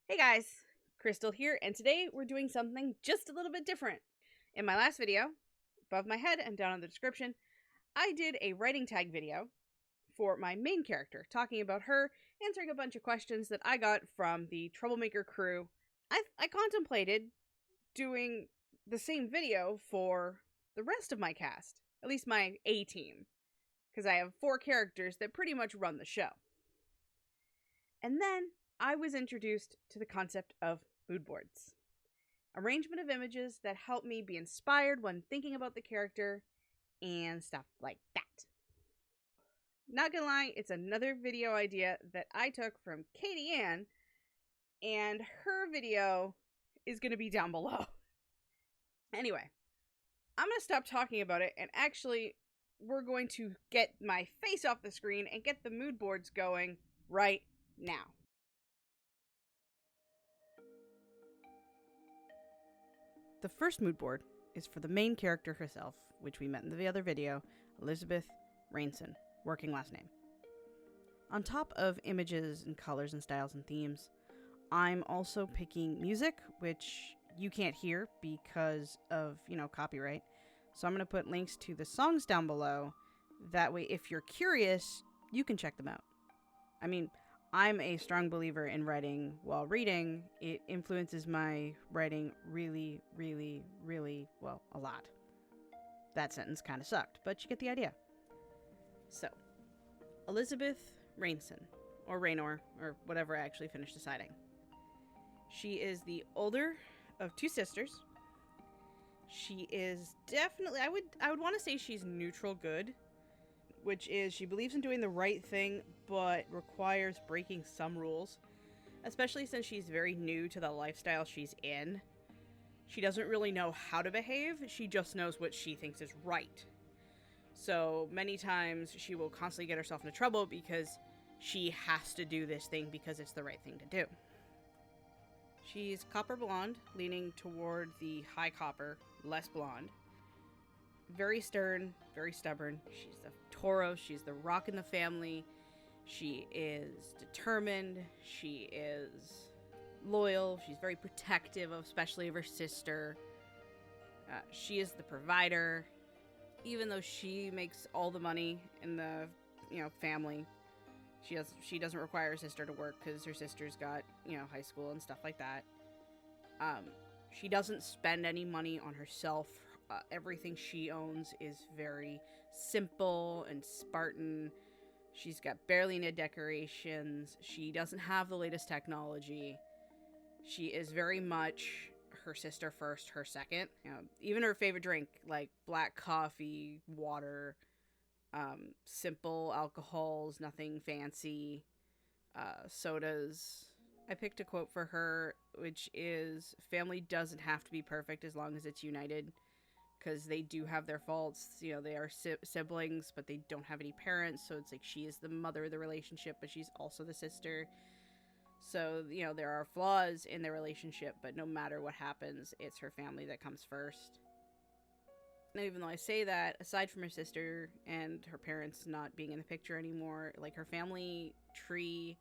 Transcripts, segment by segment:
Hey guys, Crystal here, and today we're doing something just a little bit different. In my last video, above my head and down in the description, I did a writing tag video for my main character, talking about her, answering a bunch of questions that I got from the Troublemaker crew. I contemplated doing the same video for the rest of my cast, at least my A team, because I have 4 characters that pretty much run the show. And then I was introduced to the concept of moodboards. Arrangement of images that help me be inspired when thinking about the character and stuff like that. Not gonna lie, it's another video idea that I took from Katie Ann, and her video is gonna be down below. Anyway, I'm gonna stop talking about it, and actually, we're going to get my face off the screen and get the moodboards going right now. The first mood board is for the main character herself, which we met in the other video, Elizabeth Rainson, working last name. On top of images and colors and styles and themes, I'm also picking music, which you can't hear because of, copyright. So I'm going to put links to the songs down below. That way, if you're curious, you can check them out. I mean, I'm a strong believer in writing while reading. It influences my writing really, really, really, well, a lot. That sentence kind of sucked, but you get the idea. So, Elizabeth Rainson, or Raynor, or whatever I actually finished deciding. She is the older of 2 sisters. She is definitely, I would want to say she's neutral good, which is she believes in doing the right thing, but requires breaking some rules, especially since she's very new to the lifestyle she's in. She doesn't really know how to behave, she just knows what she thinks is right. So many times she will constantly get herself into trouble because she has to do this thing because it's the right thing to do. She's copper blonde, leaning toward the high copper, less blonde. Very stern, very stubborn. She's the Tauros, she's the rock in the family. She is determined, she is loyal, she's very protective, especially of her sister. She is the provider. Even though she makes all the money in the, family, she doesn't require her sister to work because her sister's got, high school and stuff like that. She doesn't spend any money on herself. Everything she owns is very simple and Spartan. She's got barely any decorations. She doesn't have the latest technology. She is very much her sister first, her second. Even her favorite drink, like black coffee, water, simple alcohols, nothing fancy, sodas. I picked a quote for her, which is, "Family doesn't have to be perfect as long as it's united." Because they do have their faults. They are siblings, but they don't have any parents. So it's like she is the mother of the relationship, but she's also the sister. So, there are flaws in their relationship, but no matter what happens, it's her family that comes first. And even though I say that, aside from her sister and her parents not being in the picture anymore, like, her family tree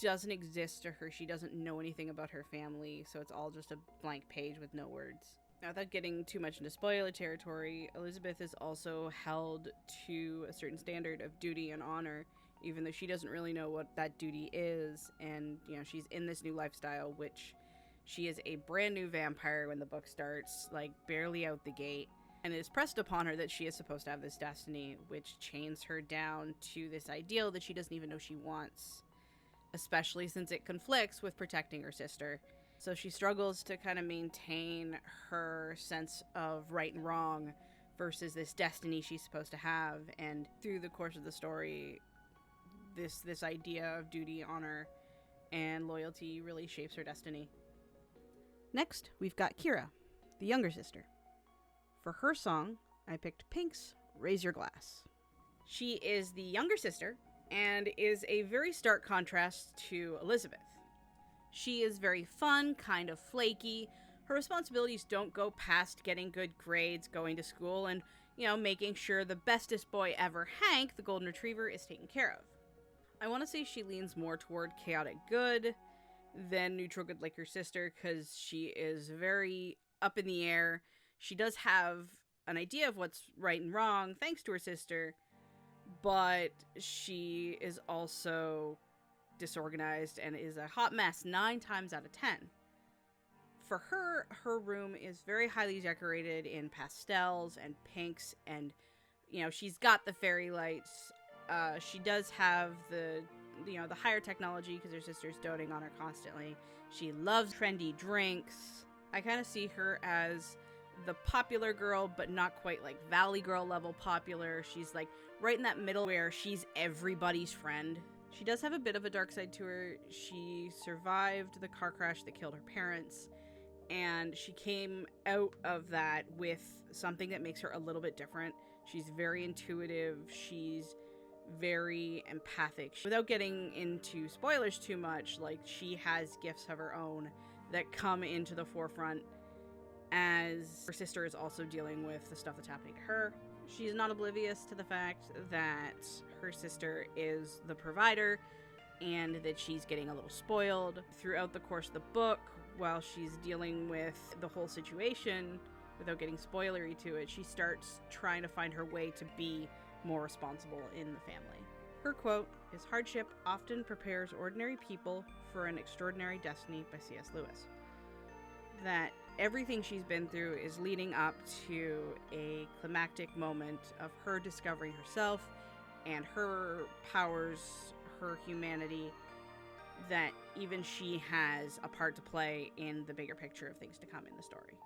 doesn't exist to her. She doesn't know anything about her family, so it's all just a blank page with no words. Now, without getting too much into spoiler territory, Elizabeth is also held to a certain standard of duty and honor, even though she doesn't really know what that duty is. And, she's in this new lifestyle, which she is a brand new vampire when the book starts, like, barely out the gate. And it is pressed upon her that she is supposed to have this destiny, which chains her down to this ideal that she doesn't even know she wants, especially since it conflicts with protecting her sister. So she struggles to kind of maintain her sense of right and wrong versus this destiny she's supposed to have. And through the course of the story, this idea of duty, honor, and loyalty really shapes her destiny. Next, we've got Kira, the younger sister. For her song, I picked Pink's Raise Your Glass. She is the younger sister and is a very stark contrast to Elizabeth. She is very fun, kind of flaky. Her responsibilities don't go past getting good grades, going to school, and, making sure the bestest boy ever, Hank, the golden retriever, is taken care of. I want to say she leans more toward chaotic good, than neutral good like her sister, because she is very up in the air. She does have an idea of what's right and wrong thanks to her sister, but she is also disorganized and is a hot mess 9 times out of 10. For her, her room is very highly decorated in pastels and pinks, and she's got the fairy lights. She does have the higher technology because her sister's doting on her constantly. She loves trendy drinks. I kind of see her as the popular girl, but not quite like Valley Girl level popular. She's like right in that middle where she's everybody's friend. She does have a bit of a dark side to her. She survived the car crash that killed her parents, and she came out of that with something that makes her a little bit different. She's very intuitive. She's very empathic. Without getting into spoilers too much, like, she has gifts of her own that come into the forefront as her sister is also dealing with the stuff that's happening to her. She's not oblivious to the fact that her sister is the provider and that she's getting a little spoiled. Throughout the course of the book, while she's dealing with the whole situation, without getting spoilery to it, she starts trying to find her way to be more responsible in the family. Her quote is, "Hardship often prepares ordinary people for an extraordinary destiny," by C.S. Lewis. That everything she's been through is leading up to a climactic moment of her discovering herself and her powers, her humanity, that even she has a part to play in the bigger picture of things to come in the story.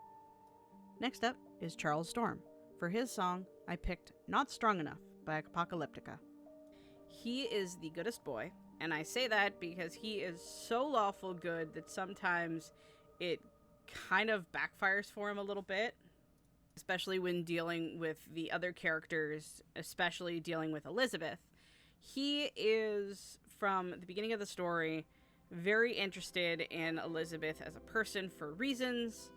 Next up is Charles Storm. For his song, I picked Not Strong Enough by Apocalyptica. He is the goodest boy, and I say that because he is so lawful good that sometimes it kind of backfires for him a little bit, especially when dealing with the other characters, especially dealing with Elizabeth. He is, from the beginning of the story, very interested in Elizabeth as a person for reasons,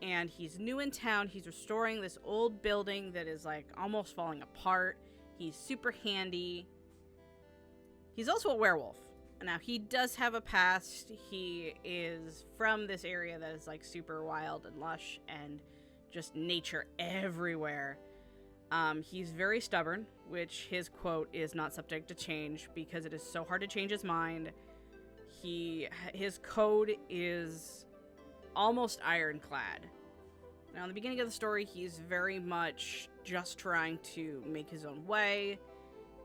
and he's new in town. He's restoring this old building that is like almost falling apart. He's super handy. He's also a werewolf. Now, he does have a past. He is from this area that is like super wild and lush and just nature everywhere. He's very stubborn, which his quote is not subject to change because it is so hard to change his mind. His code is almost ironclad. Now, in the beginning of the story, he's very much just trying to make his own way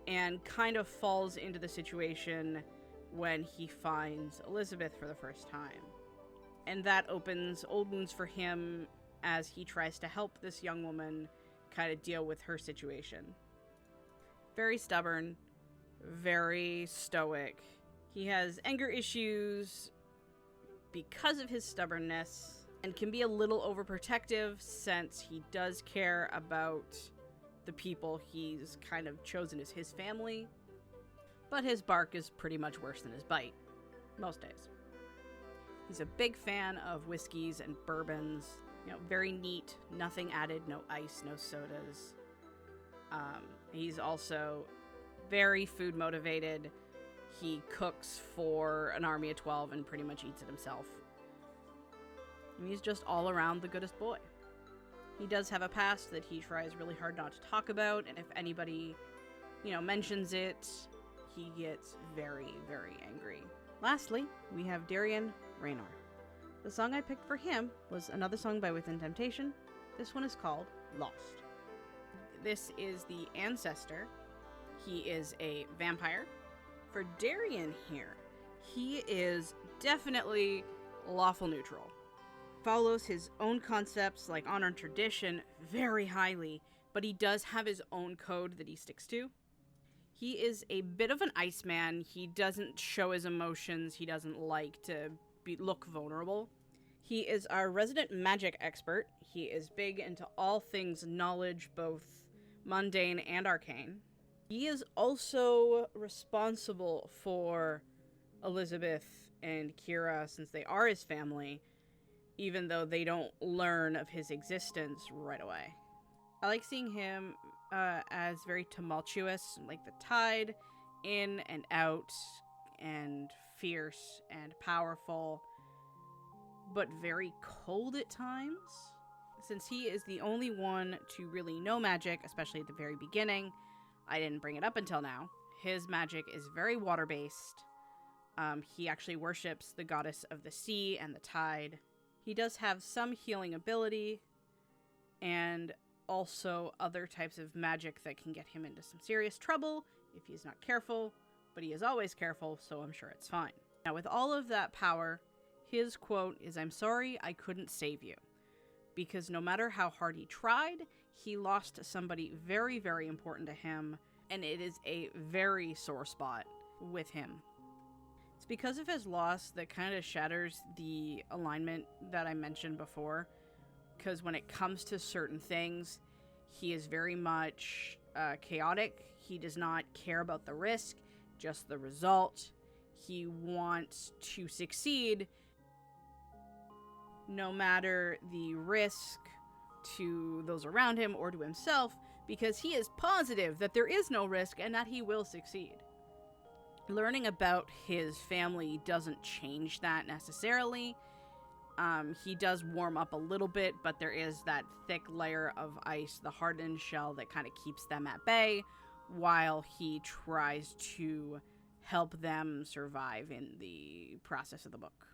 and kind of falls into the situation when he finds Elizabeth for the first time. And that opens old wounds for him as he tries to help this young woman kind of deal with her situation. Very stubborn, very stoic. He has anger issues because of his stubbornness and can be a little overprotective since he does care about the people he's kind of chosen as his family. But his bark is pretty much worse than his bite, most days. He's a big fan of whiskeys and bourbons. Very neat, nothing added, no ice, no sodas. He's also very food motivated. He cooks for an army of 12 and pretty much eats it himself. And he's just all around the goodest boy. He does have a past that he tries really hard not to talk about, and if anybody, mentions it, he gets very, very angry. Lastly, we have Darian Raynor. The song I picked for him was another song by Within Temptation. This one is called Lost. This is the ancestor. He is a vampire. For Darian here, he is definitely lawful neutral. Follows his own concepts like honor and tradition very highly, but he does have his own code that he sticks to. He is a bit of an Iceman. He doesn't show his emotions. He doesn't like to look vulnerable. He is our resident magic expert. He is big into all things knowledge, both mundane and arcane. He is also responsible for Elizabeth and Kira since they are his family, even though they don't learn of his existence right away. I like seeing him as very tumultuous, like the tide, in and out, and fierce and powerful, but very cold at times. Since he is the only one to really know magic, especially at the very beginning, I didn't bring it up until now. His magic is very water-based. He actually worships the goddess of the sea and the tide. He does have some healing ability, and also other types of magic that can get him into some serious trouble if he's not careful, but he is always careful, so I'm sure it's fine. Now, with all of that power, his quote is, "I'm sorry I couldn't save you." Because no matter how hard he tried, he lost somebody very, very important to him, and it is a very sore spot with him. It's because of his loss that kind of shatters the alignment that I mentioned before, because when it comes to certain things, he is very much chaotic. He does not care about the risk, just the result. He wants to succeed no matter the risk to those around him or to himself, because he is positive that there is no risk and that he will succeed. Learning about his family doesn't change that necessarily. He does warm up a little bit, but there is that thick layer of ice, the hardened shell, that kind of keeps them at bay while he tries to help them survive in the process of the book.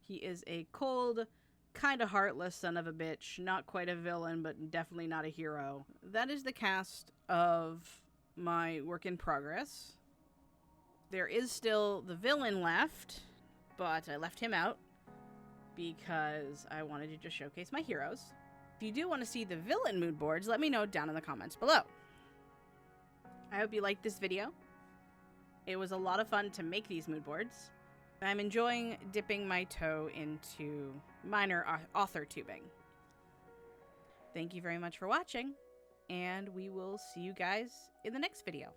He is a cold, kind of heartless son of a bitch. Not quite a villain, but definitely not a hero. That is the cast of my work in progress. There is still the villain left, but I left him out because I wanted to just showcase my heroes. If you do want to see the villain mood boards, let me know down in the comments below. I hope you liked this video. It was a lot of fun to make these mood boards. I'm enjoying dipping my toe into minor author tubing. Thank you very much for watching, and we will see you guys in the next video.